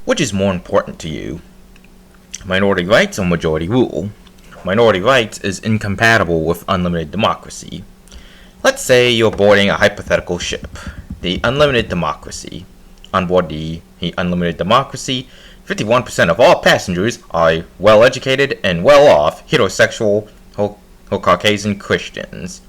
Which is more important to you? Minority rights or majority rule? Minority rights is incompatible with unlimited democracy. Let's say you're boarding a hypothetical ship, the Unlimited Democracy. On board the Unlimited Democracy, 51% of all passengers are well-educated and well-off heterosexual Caucasian Christians.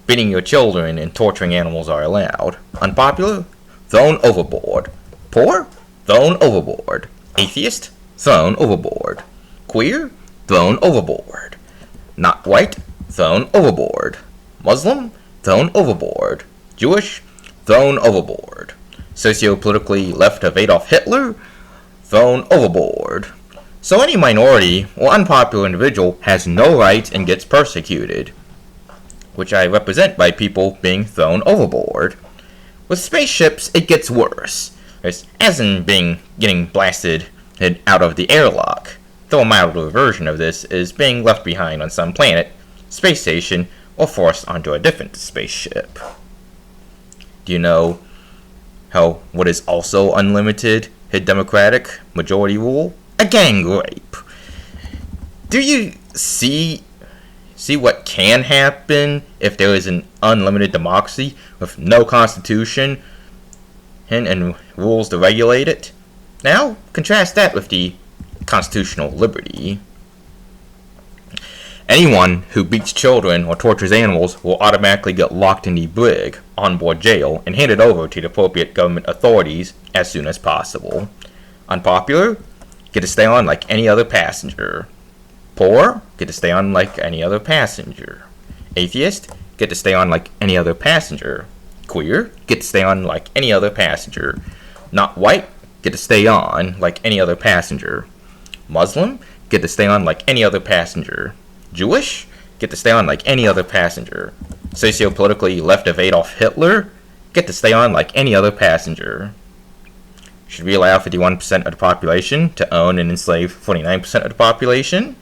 Beating your children and torturing animals are allowed. Unpopular? Thrown overboard. Poor? Thrown overboard. Atheist? Thrown overboard. Queer? Thrown overboard. Not white? Thrown overboard. Muslim? Thrown overboard. Jewish? Thrown overboard. Socio-politically left of Adolf Hitler? Thrown overboard. So any minority or unpopular individual has no rights and gets persecuted, which I represent by people being thrown overboard. With spaceships, it gets worse, as in getting blasted out of the airlock. Though a milder version of this is being left behind on some planet, space station, or forced onto a different spaceship. Do you know what is also unlimited, democratic, majority rule? A gang rape. Do you see what can happen if there is an unlimited democracy with no constitution and rules to regulate it? Now, contrast that with the constitutional liberty. Anyone who beats children or tortures animals will automatically get locked in the brig, onboard jail, and handed over to the appropriate government authorities as soon as possible. Unpopular? Get to stay on like any other passenger. Poor? Get to stay on like any other passenger. Atheist? Get to stay on like any other passenger. Queer? Get to stay on like any other passenger. Not white? Get to stay on like any other passenger. Muslim? Get to stay on like any other passenger. Jewish? Get to stay on like any other passenger. Socio-politically left of Adolf Hitler? Get to stay on like any other passenger. Should we allow 51% of the population to own and enslave 49% of the population?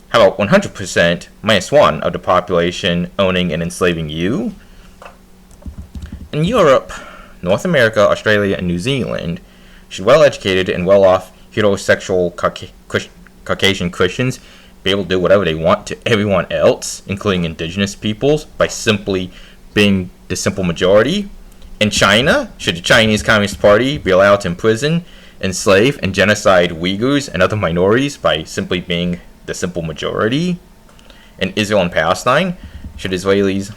How about 100% minus 1 of the population owning and enslaving you? In Europe, North America, Australia, and New Zealand, should well-educated and well-off heterosexual Caucasian Christians be able to do whatever they want to everyone else, including indigenous peoples, by simply being the simple majority? In China, should the Chinese Communist Party be allowed to imprison, enslave, and genocide Uyghurs and other minorities by simply being the simple majority? In Israel and Palestine, should Israelis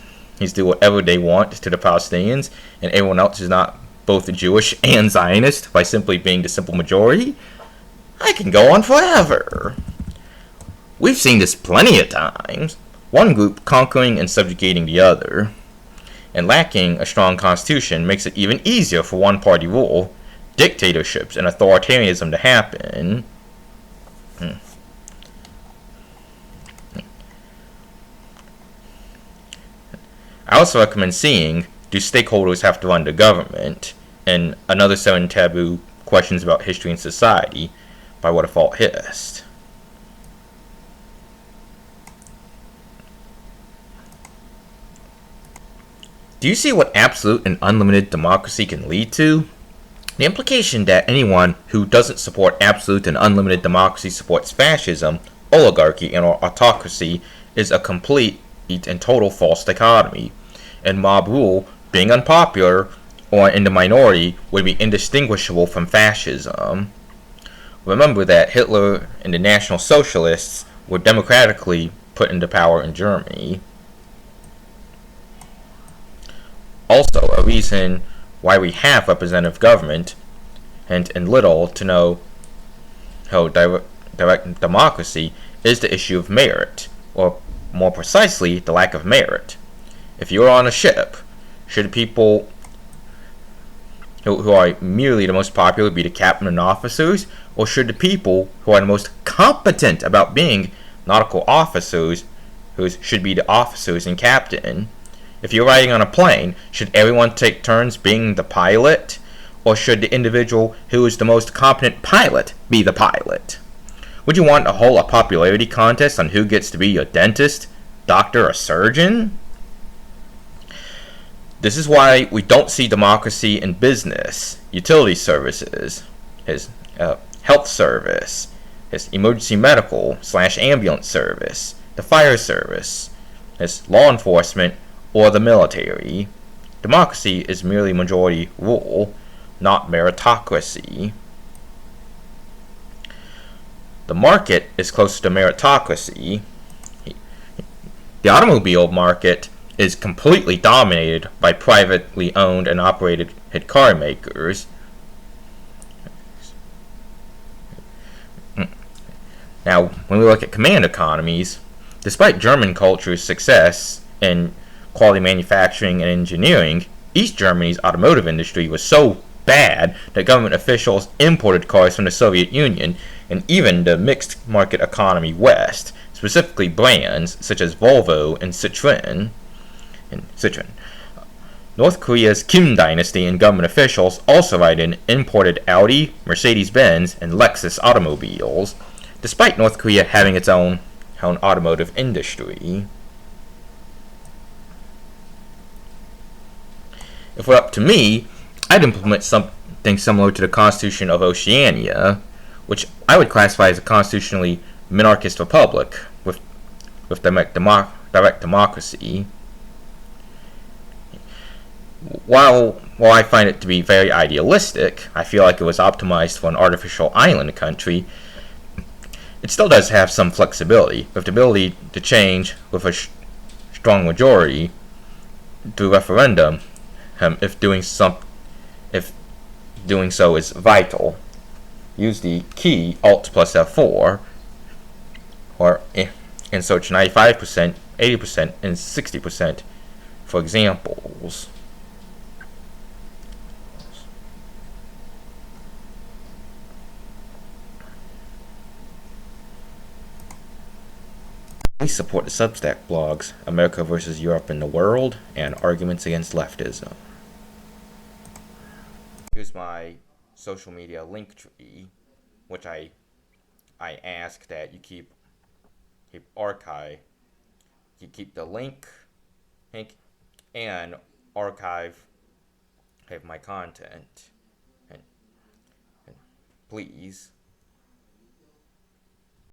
do whatever they want to the Palestinians, and everyone else is not both Jewish and Zionist by simply being the simple majority? I can go on forever. We've seen this plenty of times, one group conquering and subjugating the other. And lacking a strong constitution makes it even easier for one-party rule, dictatorships, and authoritarianism to happen. I also recommend seeing, do stakeholders have to run the government? And another 7 taboo questions about history and society by What a Fault Hist. Do you see what absolute and unlimited democracy can lead to? The implication that anyone who doesn't support absolute and unlimited democracy supports fascism, oligarchy, and autocracy is a complete and total false dichotomy, and mob rule, being unpopular or in the minority, would be indistinguishable from fascism. Remember that Hitler and the National Socialists were democratically put into power in Germany. Also, a reason why we have representative government and little to no direct democracy is the issue of merit, or more precisely, the lack of merit. If you're on a ship, should the people who are merely the most popular be the captain and officers, or should the people who are the most competent about being nautical officers should be the officers and captain? If you're riding on a plane, should everyone take turns being the pilot? Or should the individual who is the most competent pilot be the pilot? Would you want to hold a popularity contest on who gets to be your dentist, doctor, or surgeon? This is why we don't see democracy in business, utility services, his health service, his emergency medical / ambulance service, the fire service, his law enforcement, or the military. Democracy is merely majority rule, not meritocracy. The market is closer to meritocracy. The automobile market is completely dominated by privately owned and operated car makers. Now, when we look at command economies, despite German culture's success in quality manufacturing and engineering, East Germany's automotive industry was so bad that government officials imported cars from the Soviet Union and even the mixed market economy West, specifically brands such as Volvo and Citroën. North Korea's Kim dynasty and government officials also write in imported Audi, Mercedes-Benz, and Lexus automobiles, despite North Korea having its own automotive industry. If it were up to me, I'd implement something similar to the Constitution of Oceania, which I would classify as a constitutionally monarchist republic with direct democracy. While I find it to be very idealistic, I feel like it was optimized for an artificial island country, it still does have some flexibility, with the ability to change with a strong majority through referendum, if doing so is vital. Use the key Alt plus F4, or insert 95%, 80%, and 60% for examples. Please support the Substack blogs America vs. Europe and the World and Arguments Against Leftism. Here's my social media link tree, which I ask that you keep archive. You keep the link and archive my content. And please.